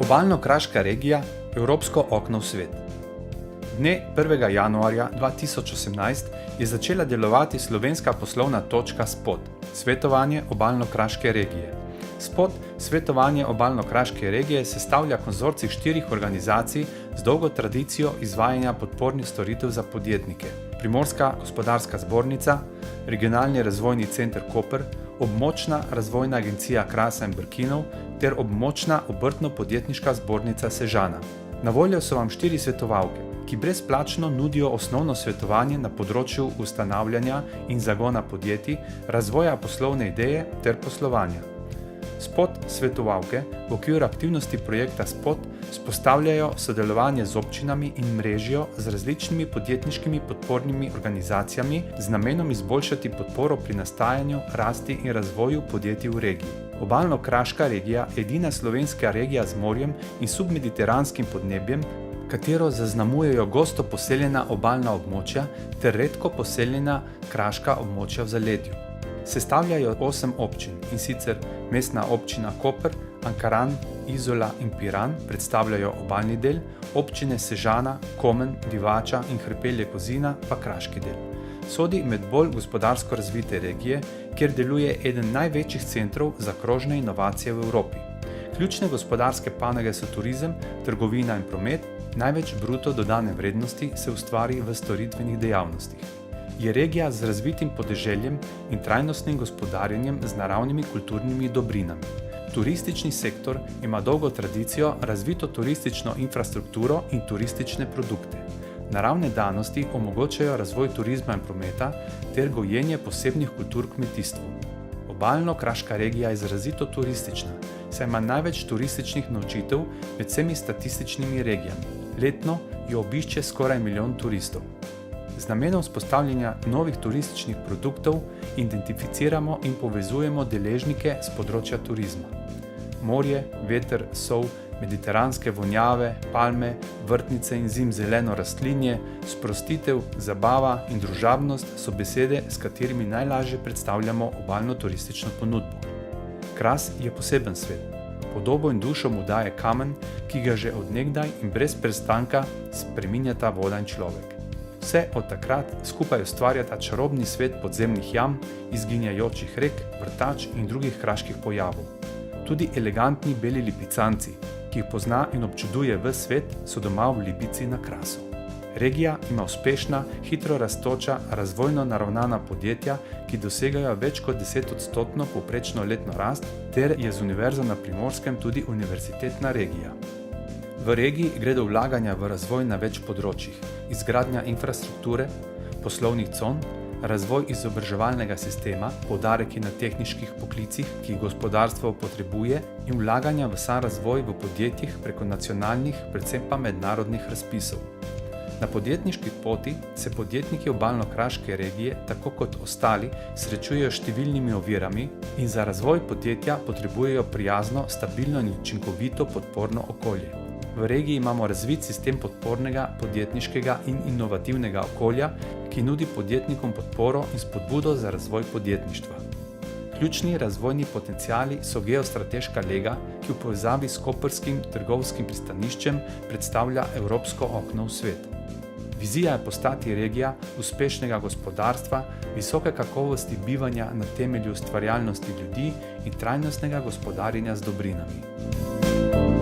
Obalno-kraška regija, evropsko okno v svet. Dne 1. januarja 2018 je začela delovati slovenska poslovna točka SPOT, Svetovanje Obalno-kraške regije. SPOT, Svetovanje Obalno-kraške regije, sestavlja konzorcij 4 organizacij z dolgo tradicijo izvajanja podpornih storitev za podjetnike: Primorska gospodarska zbornica, Regionalni razvojni center Koper, Območna razvojna agencija Krasa in Brkinov ter Območna obrtno-podjetniška zbornica Sežana. Na voljo so vam 4 svetovalke, ki brezplačno nudijo osnovno svetovanje na področju ustanavljanja in zagona podjetij, razvoja poslovne ideje ter poslovanja. SPOT svetovalke v okviru aktivnosti projekta SPOT vzpostavljajo sodelovanje z občinami in mrežijo z različnimi podjetniškimi podpornimi organizacijami z namenom izboljšati podporo pri nastajanju, rasti in razvoju podjetij v regiji. Obalno-kraška regija je edina slovenska regija z morjem in submediteranskim podnebjem, katero zaznamujejo gosto poseljena obalna območja ter redko poseljena kraška območja v zaledju. Sestavljajo 8 občin, in sicer Mestna občina Koper, Ankaran, Izola in Piran predstavljajo obalni del, občine Sežana, Komen, Divača in Hrpelje-Kozina pa kraški del. Sodi med bolj gospodarsko razvite regije, kjer deluje eden največjih centrov za krožne inovacije v Evropi. Ključne gospodarske panoge so turizem, trgovina in promet, največ bruto dodane vrednosti se ustvari v storitvenih dejavnostih. Je regija z razvitim podeželjem in trajnostnim gospodarjenjem z naravnimi kulturnimi dobrinami. Turistični sektor ima dolgo tradicijo, razvito turistično infrastrukturo in turistične produkte. Naravne danosti omogočajo razvoj turizma in prometa ter gojenje posebnih kultur v kmetijstvu. Obalno-kraška regija je izrazito turistična, saj ima največ turističnih nočitev med vsemi statističnimi regijami. Letno jo obišče skoraj 1 milijon turistov. Z namenom vzpostavljanja novih turističnih produktov identificiramo in povezujemo deležnike z področja turizma. Morje, veter, sol, mediteranske vonjave, palme, vrtnice in zimzeleno rastlinje, sprostitev, zabava in družabnost so besede, s katerimi najlažje predstavljamo obalno turistično ponudbo. Kras je poseben svet. Podobo in dušo mu daje kamen, ki ga že od nekdaj in brez prestanka spreminjata voda in človek. Vse od takrat skupaj ustvarjata čarobni svet podzemnih jam, izginjajočih rek, vrtač in drugih kraških pojavov. Tudi elegantni beli lipicanci, ki jih pozna in občuduje ves svet, so doma v Lipici na Krasu. Regija ima uspešna, hitro rastoča, razvojno naravnana podjetja, ki dosegajo več kot 10% povprečno letno rast, ter je z univerzo na Primorskem tudi univerzitetna regija. V regiji gredo vlaganja v razvoj na več področjih: izgradnja infrastrukture, poslovnih con, razvoj izobraževalnega sistema, poudarek je na tehniških poklicih, ki jih gospodarstvo potrebuje, in vlaganja v sam razvoj v podjetjih preko nacionalnih, predvsem pa mednarodnih razpisov. Na podjetniški poti se podjetniki Obalno-kraške regije, tako kot ostali, srečujejo s številnimi ovirami in za razvoj podjetja potrebujejo prijazno, stabilno in učinkovito podporno okolje. V regiji imamo razvit sistem podpornega, podjetniškega in inovativnega okolja, ki nudi podjetnikom podporo in spodbudo za razvoj podjetništva. Ključni razvojni potenciali so geostrateška lega, ki v povezavi s koprskim trgovskim pristaniščem predstavlja evropsko okno v svet. Vizija je postati regija uspešnega gospodarstva, visoke kakovosti bivanja na temelju ustvarjalnosti ljudi in trajnostnega gospodarjenja z dobrinami.